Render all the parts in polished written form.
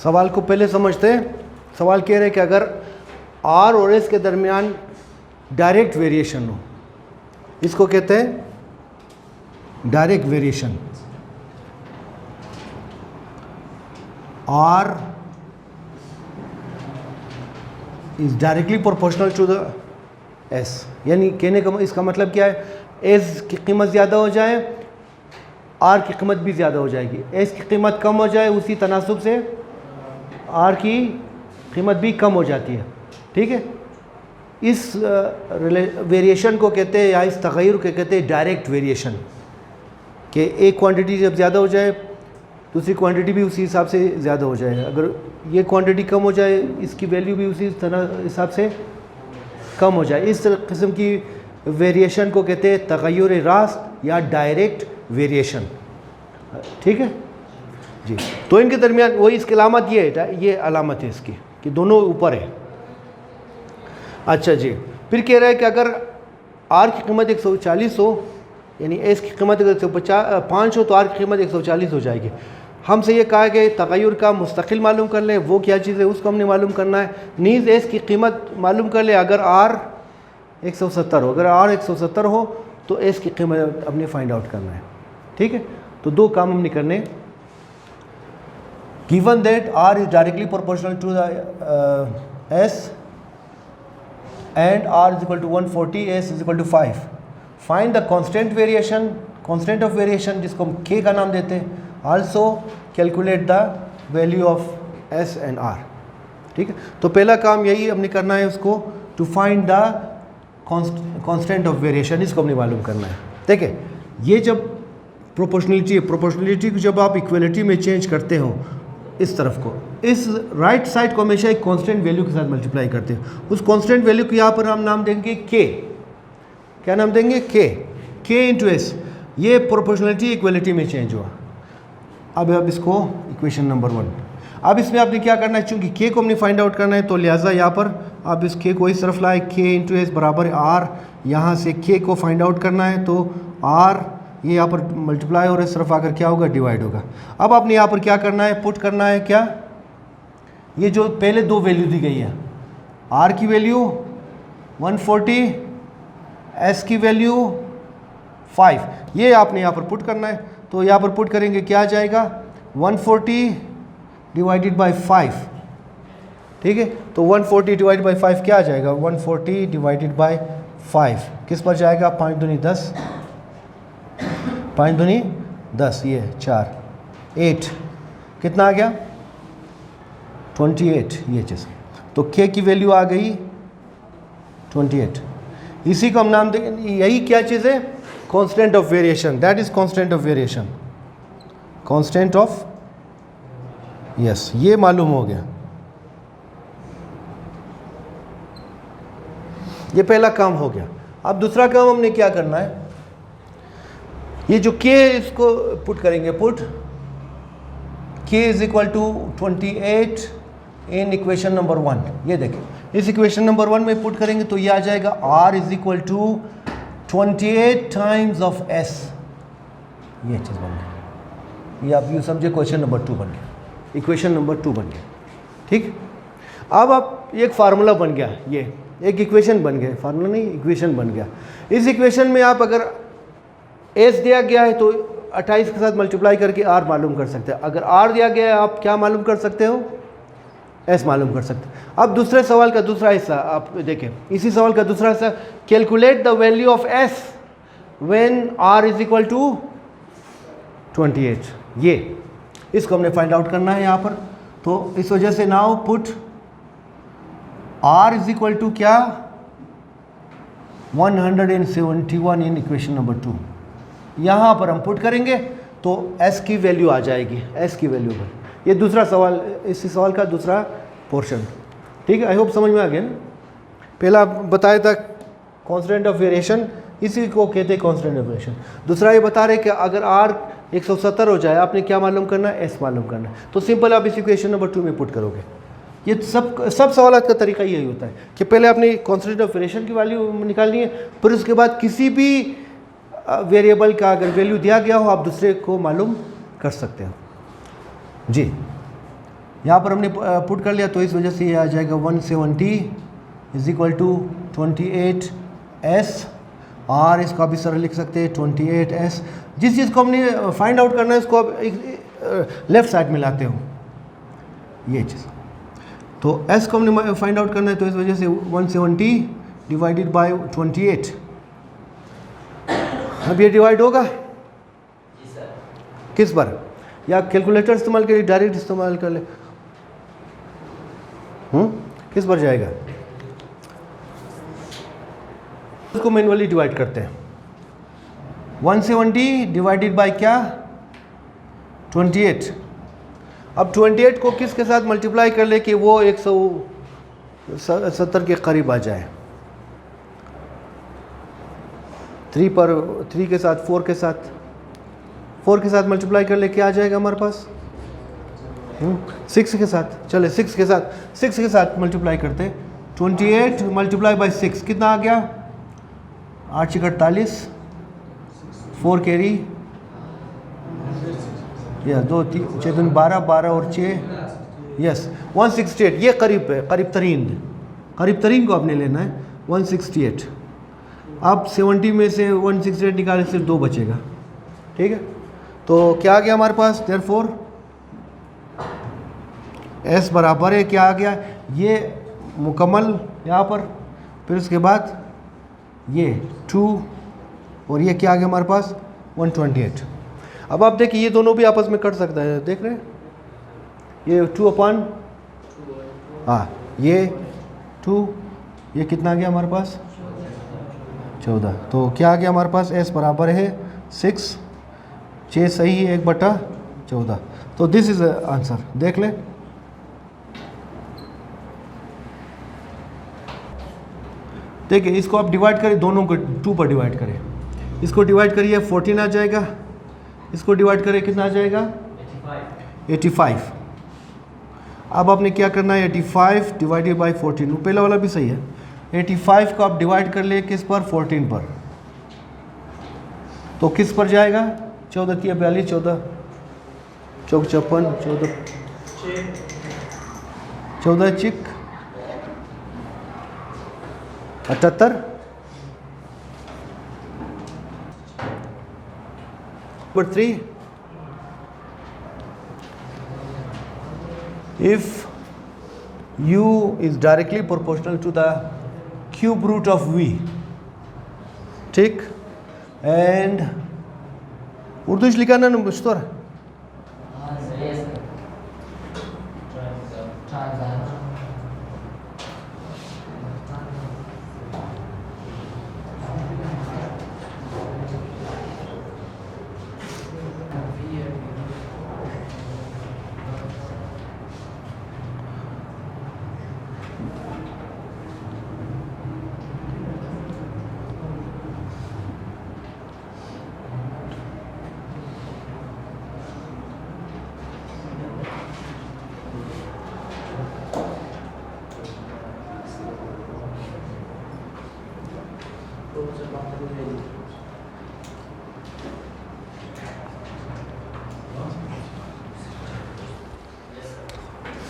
सवाल को पहले समझते हैं। सवाल कह रहे हैं कि अगर आर और एस के दरमियान डायरेक्ट वेरिएशन हो, इसको कहते हैं direct variation. R is directly proportional to the s, यानी कहने का इसका मतलब क्या है, एस की कीमत ज़्यादा हो जाए आर की कीमत भी ज़्यादा हो जाएगी, एस की कीमत कम हो जाए उसी तनासुब से आर की कीमत भी कम हो जाती है। ठीक है, इस वेरिएशन को कहते हैं या इस तग़य्युर को कहते हैं डायरेक्ट वेरिएशन, कि एक क्वांटिटी जब ज़्यादा हो जाए दूसरी क्वांटिटी भी उसी हिसाब से ज़्यादा हो जाए, अगर ये क्वांटिटी कम हो जाए इसकी वैल्यू भी उसी तरह हिसाब से कम हो जाए। इस किस्म की वेरिएशन को कहते हैं तग़य्युर रास्त या डायरेक्ट वेरिएशन। ठीक है जी, तो इनके दरमियान वही इसकी अलामत ये अलामत है इसकी कि दोनों ऊपर है। अच्छा जी, फिर कह रहा है कि अगर आर की कीमत 140 हो, यानी एस की कीमत अगर 105 हो तो आर की कीमत 140 हो जाएगी। हमसे ये कहा कि तग़य्युर का मुस्तकिल मालूम कर लें, वो क्या चीज़ है उसको हमने मालूम करना है। नीज़ एस की कीमत मालूम कर ले, अगर आर 170 हो, अगर आर 170 हो तो एस की कीमत हमने फाइंड आउट करना है। ठीक है, तो दो काम हमने करने। Given that r is directly proportional to the s and r is equal to 140, s is equal to 5, find the constant variation, constant of variation जिसको हम के का नाम देते हैं। Also calculate the value of s and r. ठीक है, तो पहला काम यही हमने करना है, उसको to find the constant of variation, इसको हमने मालूम करना है। देखिए, ये जब प्रोपोर्शनलिटी को जब आप इक्वलिटी में चेंज करते हो, इस तरफ को, इस राइट साइड को हमेशा एक कांस्टेंट वैल्यू के साथ मल्टीप्लाई करते हो। उस कांस्टेंट वैल्यू को यहाँ पर हम नाम देंगे के। क्या नाम देंगे? के इंटू एस। ये प्रोपोर्शनलिटी इक्वलिटी में चेंज हुआ। अब इसको इक्वेशन नंबर 1। अब इसमें आपने क्या करना है, चूंकि के को हमने फाइंड आउट करना है तो लिहाजा यहाँ पर आप इस के को इस तरफ लाए, के इंटू एस बराबर आर। यहाँ से के को फाइंड आउट करना है तो आर ये यहाँ पर मल्टीप्लाई और इस तरफ आकर क्या होगा, डिवाइड होगा। अब आपने यहाँ पर क्या करना है, पुट करना है क्या, ये जो पहले दो वैल्यू दी गई है, आर की वैल्यू 140, एस की वैल्यू 5, ये आपने यहाँ पर पुट करना है। तो यहाँ पर पुट करेंगे क्या आ जाएगा, 140 डिवाइडेड बाई 5। ठीक है, तो 140 डिवाइडेड बाई 5 क्या आ जाएगा, 140 डिवाइडेड बाई 5 किस पर जाएगा, 5 दूनी 10, 5 दूनी 10, ये 4, 8 कितना आ गया, 28, ये चीज़। तो के की वैल्यू आ गई 28। इसी को हम नाम देंगे, यही क्या चीज़ है, constant of variation. That is constant of variation, constant of, yes, ये मालूम हो गया। ये पहला काम हो गया। अब दूसरा काम हमने क्या करना है, ये जो के इसको पुट करेंगे, put k is equal to 28 in equation number 1। ये देखें, इस इक्वेशन नंबर 1 में पुट करेंगे तो ये आ जाएगा r is equal to 28 times of s. ये चीज़ बन गई, ये आप यूँ समझे क्वेश्चन नंबर 2 बन गया, इक्वेशन नंबर 2 बन गया। ठीक, अब आप एक फार्मूला बन गया, ये एक इक्वेशन बन गया, फार्मूला नहीं इक्वेशन बन गया। इस इक्वेशन में आप अगर एस दिया गया है तो 28 के साथ मल्टीप्लाई करके आर मालूम कर सकते हैं। अगर आर दिया गया है आप क्या मालूम कर सकते हो, एस मालूम कर सकते हैं। अब दूसरे सवाल का दूसरा हिस्सा आप देखें, इसी सवाल का दूसरा हिस्सा, calculate the value of s when r is equal to 28। ये इसको हमने फाइंड आउट करना है यहाँ पर। तो इस वजह से now put r is equal to क्या, 171 इन इक्वेशन नंबर 2। यहाँ पर हम पुट करेंगे तो एस की वैल्यू आ जाएगी, एस की वैल्यू पर। ये दूसरा सवाल, इसी सवाल का दूसरा पोर्शन। ठीक है, आई होप समझ में आ गया ना। पहला बताया था कांस्टेंट ऑफ वेरिएशन, इसी को कहते हैं कांस्टेंट ऑफ वेरिएशन। दूसरा ये बता रहे कि अगर आर 170 हो जाए, आपने क्या मालूम करना है, एस मालूम करना है। तो सिंपल आप इस इक्वेशन नंबर 2 में पुट करोगे। ये सब सवालात का तरीका यही होता है कि पहले आपने कांस्टेंट ऑफ वेरिएशन की वैल्यू निकालनी है, फिर उसके बाद किसी भी वेरिएबल का अगर वैल्यू दिया गया हो आप दूसरे को मालूम कर सकते हो। जी यहाँ पर हमने पुट कर लिया, तो इस वजह से ये आ जाएगा 170 इज इक्वल टू 28s। और इसको आप इस तरह लिख सकते हैं 28s। जिस चीज़ को हमने फाइंड आउट करना है उसको आप लेफ़्ट साइड में लाते हो, ये चीज़। तो s को हमने फाइंड आउट करना है, तो इस वजह से 170 डिवाइडेड बाय 28। अब ये डिवाइड होगा किस पर, या कैलकुलेटर इस्तेमाल करिए, डायरेक्ट इस्तेमाल कर ले, किस पर जाएगा, उसको मैनुअली डिवाइड करते हैं। 170 डिवाइडेड बाय क्या, 28। अब 28 को किसके साथ मल्टीप्लाई कर ले कि वो 170 के करीब आ जाए, 3 पर 3 के साथ 4 के साथ मल्टीप्लाई कर ले, क्या आ जाएगा हमारे पास, 6 के साथ। चले 6 के साथ मल्टीप्लाई करते, 28 मल्टीप्लाई बाय 6 कितना आ गया, 8 × 48, 4 कैरी, या 2 3 6 12 12 और 6, यस 168। ये करीब है, करीब तरीन को आपने लेना है 168। अब 70 में से 168 निकाले, सिर्फ 2 बचेगा, ठीक है। तो क्या आ गया हमारे पास, देयरफॉर s बराबर है, क्या आ गया, ये मुकम्मल यहाँ पर, फिर उसके बाद ये 2 और ये क्या आ गया हमारे पास 128। अब आप देखिए ये दोनों भी आपस में कट सकता है, देख रहे हैं, ये 2 अपॉन, हाँ ये 2, ये कितना आ गया हमारे पास 14। तो क्या आ गया हमारे पास, s बराबर है 6 सही है 1/14। तो दिस इज आंसर, देख लें। देखिए इसको आप डिवाइड करें, दोनों को 2 पर डिवाइड करें, इसको डिवाइड करिए 14 आ जाएगा, इसको डिवाइड करें कितना आ जाएगा 85। अब आपने क्या करना है, 85 डिवाइडेड बाई 14, पहला वाला भी सही है। 85 को आप डिवाइड कर लिए किस पर, 14 पर, तो किस पर जाएगा, 14 × 42 14 चौक 54 14 चिक 78। Number 3, if u is directly proportional to the cube root of v, ठीक, and उर्दू लिखा ना मुश्तर,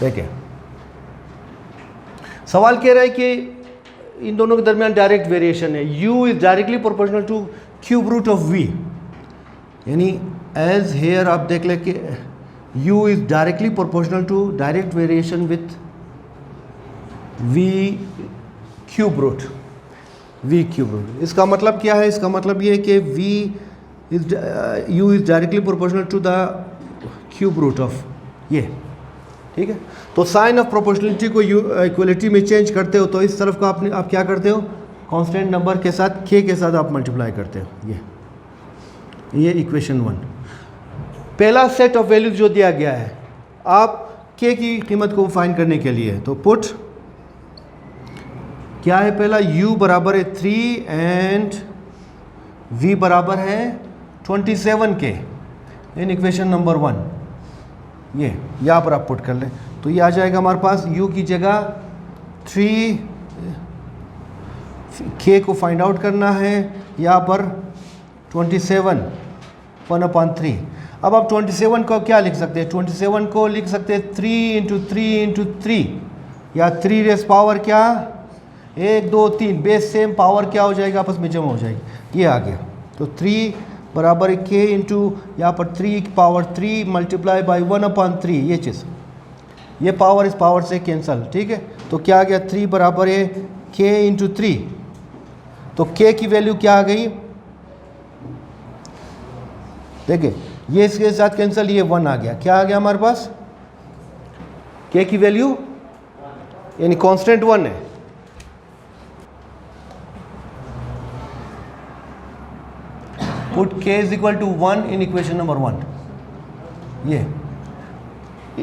देखिए सवाल कह रहा है कि इन दोनों के दरमियान डायरेक्ट वेरिएशन है, u is directly proportional to cube root of v, यानी एज हेयर आप देख ले कि u is directly proportional to direct variation with v cube root, इसका मतलब क्या है, इसका मतलब ये है कि u is directly proportional to the cube root of ये, ठीक है। तो साइन ऑफ प्रोपोर्शनलिटी को इक्वलिटी में चेंज करते हो, तो इस तरफ का आप क्या करते हो, कांस्टेंट नंबर के साथ k के साथ आप मल्टीप्लाई करते हो, ये इक्वेशन 1। पहला सेट ऑफ वैल्यूज जो दिया गया है आप k की कीमत को फाइंड करने के लिए, तो पुट क्या है, पहला u बराबर है 3 एंड v बराबर है 27 के इन इक्वेशन नंबर 1, ये यहाँ पर आप पुट कर लें, तो ये आ जाएगा हमारे पास u की जगह 3, k को फाइंड आउट करना है, यहाँ पर 27 1/3। अब आप 27 को क्या लिख सकते हैं? 27 को लिख सकते हैं 3 इंटू 3 इंटू 3, या 3 रेस पावर क्या 1 2 3, बेस सेम पावर क्या हो जाएगा, आपस में जमा हो जाएगी, ये आ गया। तो 3 बराबर है k इंटू यहाँ पर 3 की पावर 3 मल्टीप्लाई बाई 1/3, ये चीज़, ये पावर इस पावर से कैंसल, ठीक है। तो क्या आ गया, 3 बराबर है k इंटू 3, तो k की वैल्यू क्या आ गई, देखिए ये इसके साथ कैंसिल, ये 1 आ गया, क्या आ गया हमारे पास, k की वैल्यू यानी कांस्टेंट 1 है। Put k is equal to 1 in equation number 1, ये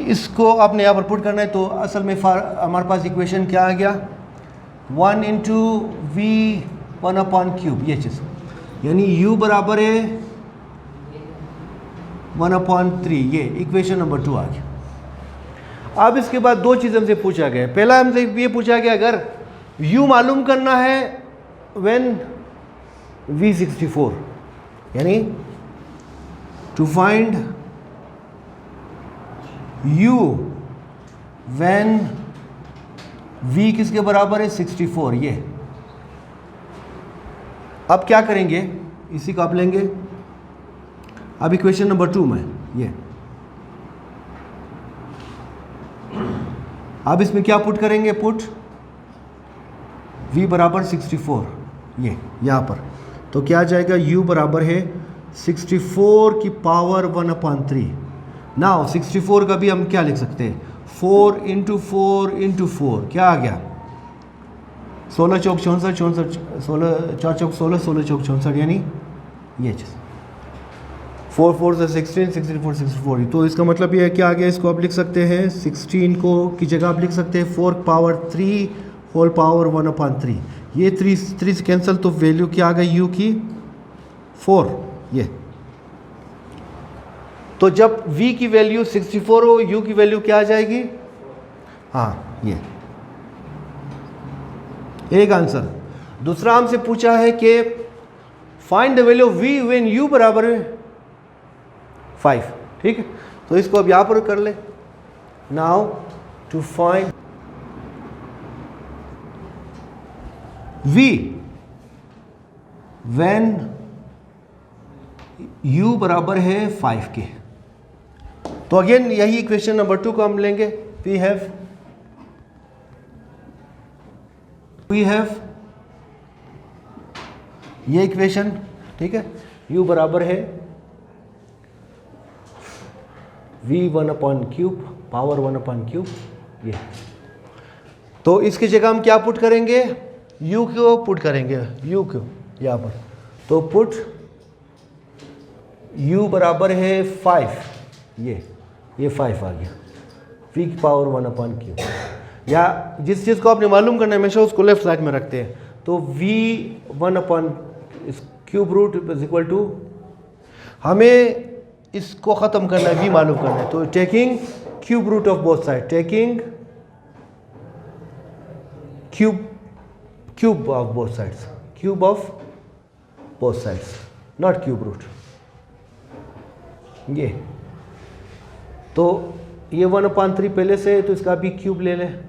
इसको आपने यहाँ पर पुट करना है। तो असल में हमारे पास इक्वेशन क्या आ गया, 1 इंटू v1/3, ये चीज़, यानी u बराबर है 1/3, ये इक्वेशन नंबर 2 आ गया। अब इसके बाद दो चीज़ हमसे पूछा गया, पहला हमसे ये पूछा गया अगर u मालूम करना है व्हेन v64, यानी to find u when v किसके बराबर है 64, ये अब क्या करेंगे, इसी को आप लेंगे अब इक्वेशन नंबर 2 में, ये अब इसमें क्या पुट करेंगे, पुट v बराबर 64, ये यहाँ पर, तो क्या आ जाएगा, u बराबर है 64 की पावर 1/3। नाउ 64 का भी हम क्या लिख सकते हैं, 4 इंटू 4 इंटू 4, क्या आ गया 16 चौक 64, 16 4 चौक 16, 16 चौक 64, यानी ये चीज़ 4 4 से 16, 64 64, तो इसका मतलब ये है कि आगे इसको आप लिख सकते हैं 16 को की जगह आप लिख सकते हैं 4 पावर 3 होल पावर 1/3, ये 3 से कैंसिल, तो वैल्यू क्या आ गई u की 4, ये तो जब v की वैल्यू 64 हो u की वैल्यू क्या आ जाएगी, हाँ ये एक आंसर। दूसरा हमसे पूछा है कि find the value of v when u बराबर है 5, ठीक है, तो इसको अब यहां पर कर ले। Now to find v when u बराबर है 5 के, तो अगेन यही इक्वेशन नंबर 2 को हम लेंगे, वी हैव ये इक्वेशन, ठीक है, u बराबर है v1/3 पावर 1/3, ये तो इसकी जगह हम क्या पुट करेंगे, u को पुट करेंगे, u को यहाँ पर, तो पुट u बराबर है 5, ये 5 आ गया, v की पावर 1/3, या जिस चीज़ को आपने मालूम करना है हमेशा उसको लेफ्ट साइड में रखते हैं, तो v1/क्यूब रूट इज इक्वल टू, हमें इसको ख़त्म करना है, v मालूम करना है, तो taking cube root of both side, taking cube of both sides, cube of both sides, not cube root, ये तो ये 1/3 पहले से है, तो इसका भी क्यूब ले लें,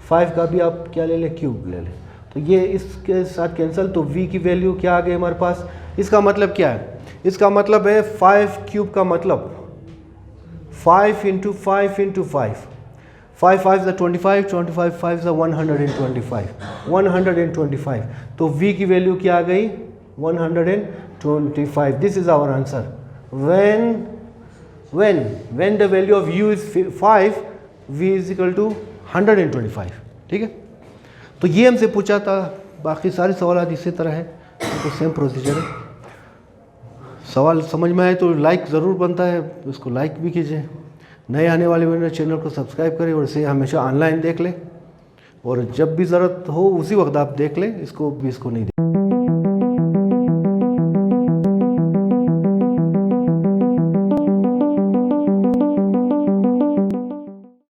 5 का भी आप क्या ले लें, क्यूब ले लें, तो ये इसके साथ कैंसिल, तो v की वैल्यू क्या आ गई हमारे पास, इसका मतलब क्या है, इसका मतलब है 5 क्यूब का मतलब 5 इंटू 5 इंटू 5, 5 5 25, 25 5 125, 125, तो v की वैल्यू क्या आ गई 125, this is our answer. when the value of u is 5, v is equal to 125, ठीक है, तो ये हमसे पूछा था, बाकी सारे सवाल इसी तरह है, तो सेम प्रोसीजर है। सवाल समझ में आए तो लाइक ज़रूर बनता है, उसको लाइक भी कीजिए, नए आने वाले मेरे चैनल को सब्सक्राइब करें, और इसे हमेशा ऑनलाइन देख लें, और जब भी ज़रूरत हो उसी वक्त आप देख लें, इसको नहीं